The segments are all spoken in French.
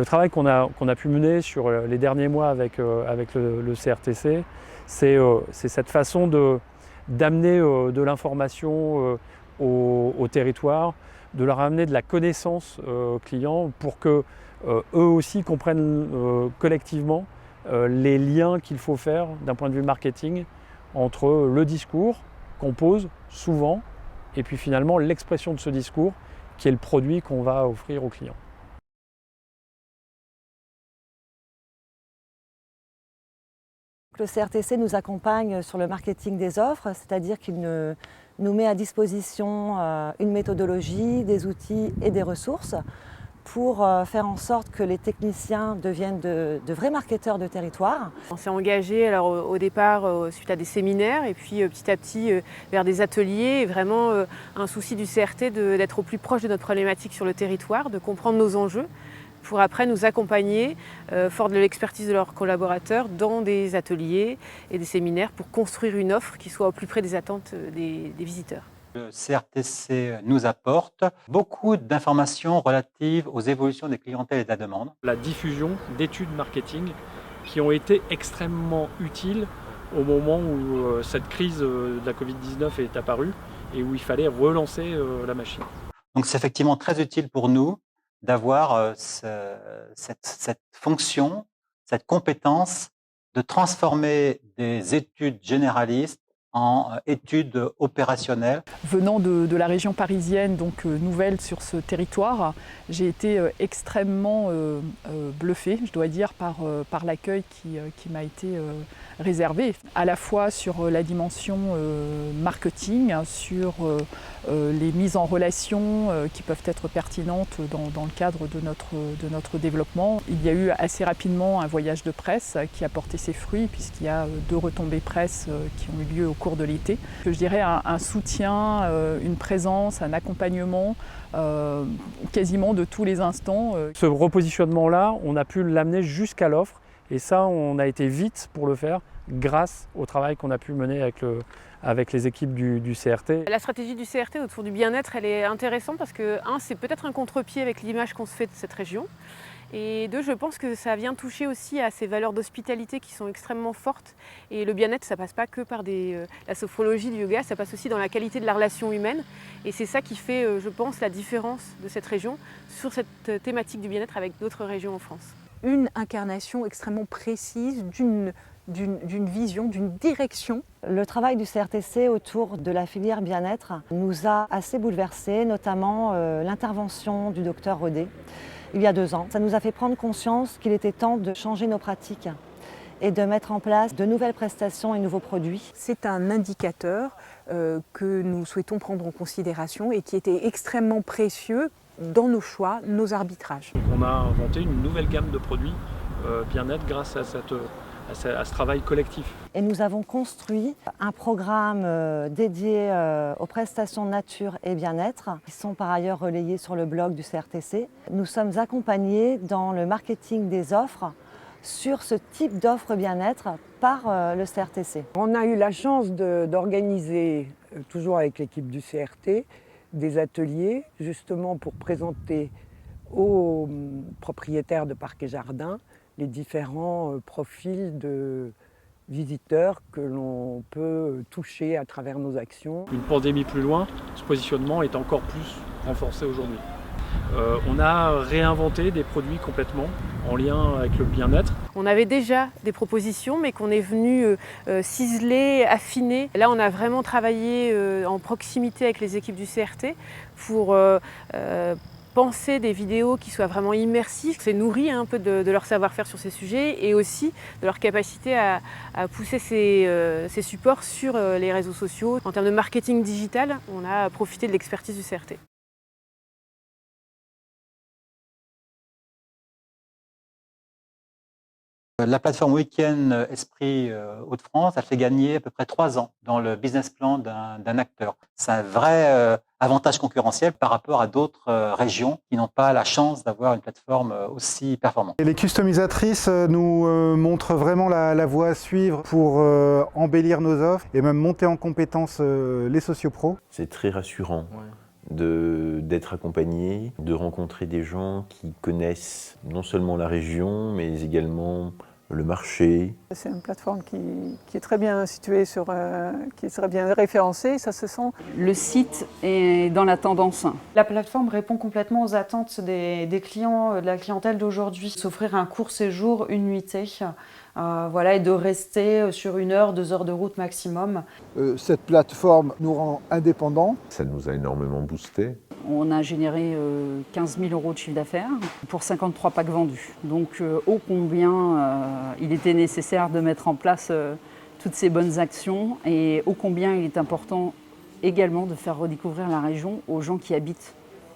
Le travail qu'on a pu mener sur les derniers mois avec le CRTC, c'est cette façon d'amener de l'information au territoire, de leur amener de la connaissance client pour que eux aussi comprennent collectivement les liens qu'il faut faire d'un point de vue marketing entre le discours qu'on pose souvent et puis finalement l'expression de ce discours qui est le produit qu'on va offrir aux clients. Le CRTC nous accompagne sur le marketing des offres, c'est-à-dire qu'il nous met à disposition une méthodologie, des outils et des ressources pour faire en sorte que les techniciens deviennent de vrais marketeurs de territoire. On s'est engagé alors, au départ suite à des séminaires et puis petit à petit vers des ateliers. Et vraiment un souci du CRT d'être au plus proche de notre problématique sur le territoire, de comprendre nos enjeux, pour après nous accompagner, fort de l'expertise de leurs collaborateurs, dans des ateliers et des séminaires pour construire une offre qui soit au plus près des attentes des visiteurs. Le CRTC nous apporte beaucoup d'informations relatives aux évolutions des clientèles et de la demande. La diffusion d'études marketing qui ont été extrêmement utiles au moment où cette crise de la Covid-19 est apparue et où il fallait relancer la machine. Donc c'est effectivement très utile pour nous d'avoir cette fonction, cette compétence de transformer des études généralistes en études opérationnelles. Venant de la région parisienne, donc nouvelle sur ce territoire, j'ai été extrêmement bluffée, je dois dire, par l'accueil qui m'a été réservé, à la fois sur la dimension marketing, sur les mises en relation qui peuvent être pertinentes dans le cadre de notre développement. Il y a eu assez rapidement un voyage de presse qui a porté ses fruits, puisqu'il y a 2 retombées presse qui ont eu lieu au cours de l'été. Je dirais un soutien, une présence, un accompagnement quasiment de tous les instants. Ce repositionnement-là, on a pu l'amener jusqu'à l'offre et ça, on a été vite pour le faire grâce au travail qu'on a pu mener avec les équipes du CRT. La stratégie du CRT autour du bien-être, elle est intéressante parce que, c'est peut-être un contre-pied avec l'image qu'on se fait de cette région. Et 2, je pense que ça vient toucher aussi à ces valeurs d'hospitalité qui sont extrêmement fortes. Et le bien-être, ça passe pas que par la sophrologie, du yoga, ça passe aussi dans la qualité de la relation humaine. Et c'est ça qui fait, je pense, la différence de cette région sur cette thématique du bien-être avec d'autres régions en France. Une incarnation extrêmement précise d'une vision, d'une direction. Le travail du CRTC autour de la filière bien-être nous a assez bouleversés, notamment l'intervention du docteur Rodet il y a 2 ans. Ça nous a fait prendre conscience qu'il était temps de changer nos pratiques et de mettre en place de nouvelles prestations et nouveaux produits. C'est un indicateur que nous souhaitons prendre en considération et qui était extrêmement précieux dans nos choix, nos arbitrages. Donc on a inventé une nouvelle gamme de produits bien-être grâce à ce travail collectif. Et nous avons construit un programme dédié aux prestations nature et bien-être, qui sont par ailleurs relayées sur le blog du CRTC. Nous sommes accompagnés dans le marketing des offres sur ce type d'offre bien-être par le CRTC. On a eu la chance d'organiser, toujours avec l'équipe du CRT, des ateliers justement pour présenter aux propriétaires de parcs et jardins les différents profils de visiteurs que l'on peut toucher à travers nos actions. Une pandémie plus loin, ce positionnement est encore plus renforcé aujourd'hui. On a réinventé des produits complètement en lien avec le bien-être. On avait déjà des propositions, mais qu'on est venu ciseler, affiner. Là, on a vraiment travaillé en proximité avec les équipes du CRT pour penser des vidéos qui soient vraiment immersives. C'est nourri un peu de leur savoir-faire sur ces sujets et aussi de leur capacité à pousser ces supports sur les réseaux sociaux. En termes de marketing digital, on a profité de l'expertise du CRT. La plateforme Week-end Esprit Hauts-de-France, elle fait gagner à peu près 3 ans dans le business plan d'un acteur. C'est un vrai avantage concurrentiel par rapport à d'autres régions qui n'ont pas la chance d'avoir une plateforme aussi performante. Et les customisatrices nous montrent vraiment la voie à suivre pour embellir nos offres et même monter en compétence les sociopros. C'est très rassurant d'être accompagné, de rencontrer des gens qui connaissent non seulement la région, mais également le marché. C'est une plateforme qui est très bien située, qui est très bien référencée, ça se sent. Le site est dans la tendance. La plateforme répond complètement aux attentes des clients, de la clientèle d'aujourd'hui. S'offrir un court séjour, une nuitée, et de rester sur 1 heure, 2 heures de route maximum. Cette plateforme nous rend indépendants. Ça nous a énormément boosté. On a généré 15 000 € de chiffre d'affaires pour 53 packs vendus. Donc ô combien il était nécessaire de mettre en place toutes ces bonnes actions et ô combien il est important également de faire redécouvrir la région aux gens qui habitent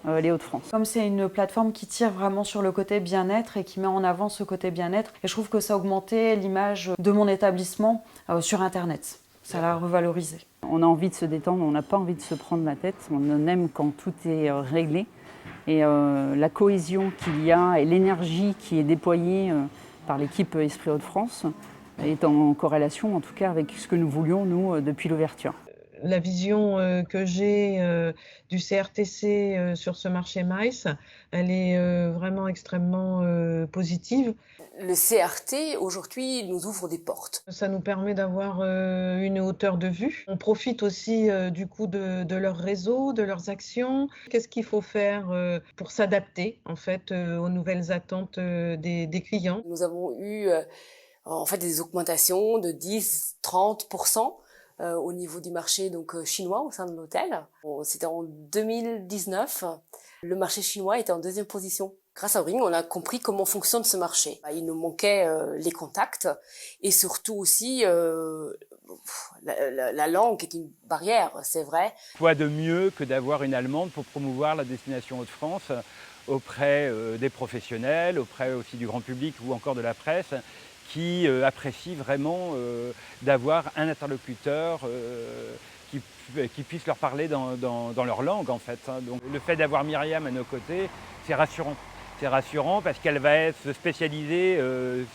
les Hauts-de-France. Comme c'est une plateforme qui tire vraiment sur le côté bien-être et qui met en avant ce côté bien-être, et je trouve que ça a augmenté l'image de mon établissement sur Internet. Ça l'a revalorisé. On a envie de se détendre, on n'a pas envie de se prendre la tête, on aime quand tout est réglé. Et la cohésion qu'il y a et l'énergie qui est déployée par l'équipe Esprit Hauts-de-France est en corrélation en tout cas avec ce que nous voulions nous depuis l'ouverture. La vision que j'ai du CRTC sur ce marché MICE, elle est vraiment extrêmement positive. Le CRT, aujourd'hui, nous ouvre des portes. Ça nous permet d'avoir une hauteur de vue. On profite aussi du coup de leur réseau, de leurs actions. Qu'est-ce qu'il faut faire pour s'adapter en fait aux nouvelles attentes des clients? Nous avons eu en fait des augmentations de 10-30%. Au niveau du marché chinois au sein de l'hôtel. C'était en 2019. Le marché chinois était en 2e position. Grâce à Ring, on a compris comment fonctionne ce marché. Il nous manquait les contacts et surtout aussi la langue est une barrière, c'est vrai. Quoi de mieux que d'avoir une Allemande pour promouvoir la destination Hauts-de-France auprès des professionnels, auprès aussi du grand public ou encore de la presse, qui apprécient vraiment d'avoir un interlocuteur qui puisse leur parler dans leur langue en fait. Donc le fait d'avoir Myriam à nos côtés, c'est rassurant. C'est rassurant parce qu'elle va se spécialiser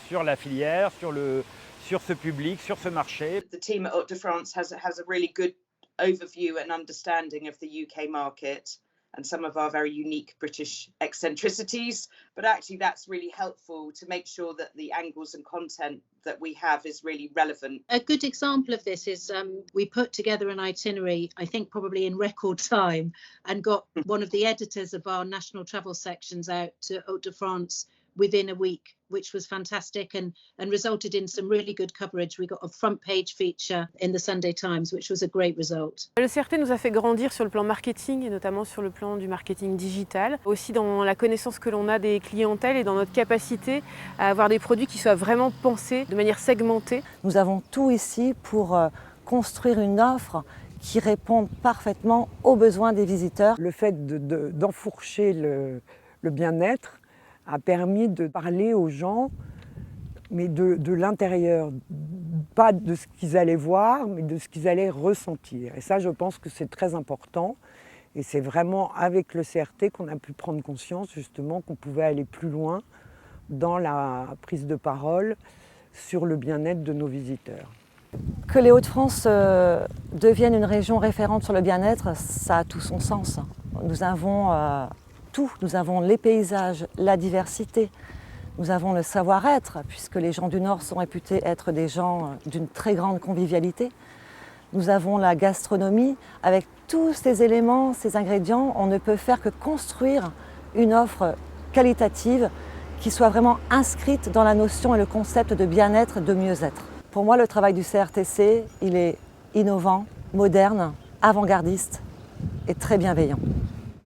sur la filière, sur ce public, sur ce marché. The team at Hauts-de-France has a really good overview and understanding of the UK market and some of our very unique British eccentricities, but actually that's really helpful to make sure that the angles and content that we have is really relevant. A good example of this is we put together an itinerary, I think probably in record time, and got one of the editors of our national travel sections out to Hauts-de-France within a week, which was fantastic and resulted in some really good coverage. We got a front page feature in the Sunday Times, which was a great result. Le CRT nous a fait grandir sur le plan marketing et notamment sur le plan du marketing digital, aussi dans la connaissance que l'on a des clientèles et dans notre capacité à avoir des produits qui soient vraiment pensés de manière segmentée. Nous avons tout ici pour construire une offre qui réponde parfaitement aux besoins des visiteurs. Le fait d'enfourcher le bien-être a permis de parler aux gens, mais de l'intérieur, pas de ce qu'ils allaient voir, mais de ce qu'ils allaient ressentir. Et ça, je pense que c'est très important. Et c'est vraiment avec le CRT qu'on a pu prendre conscience, justement, qu'on pouvait aller plus loin dans la prise de parole sur le bien-être de nos visiteurs. Que les Hauts-de-France deviennent une région référente sur le bien-être, ça a tout son sens. Nous avons tout. Nous avons les paysages, la diversité, nous avons le savoir-être, puisque les gens du Nord sont réputés être des gens d'une très grande convivialité. Nous avons la gastronomie. Avec tous ces éléments, ces ingrédients, on ne peut faire que construire une offre qualitative qui soit vraiment inscrite dans la notion et le concept de bien-être, de mieux-être. Pour moi, le travail du CRTC, il est innovant, moderne, avant-gardiste et très bienveillant.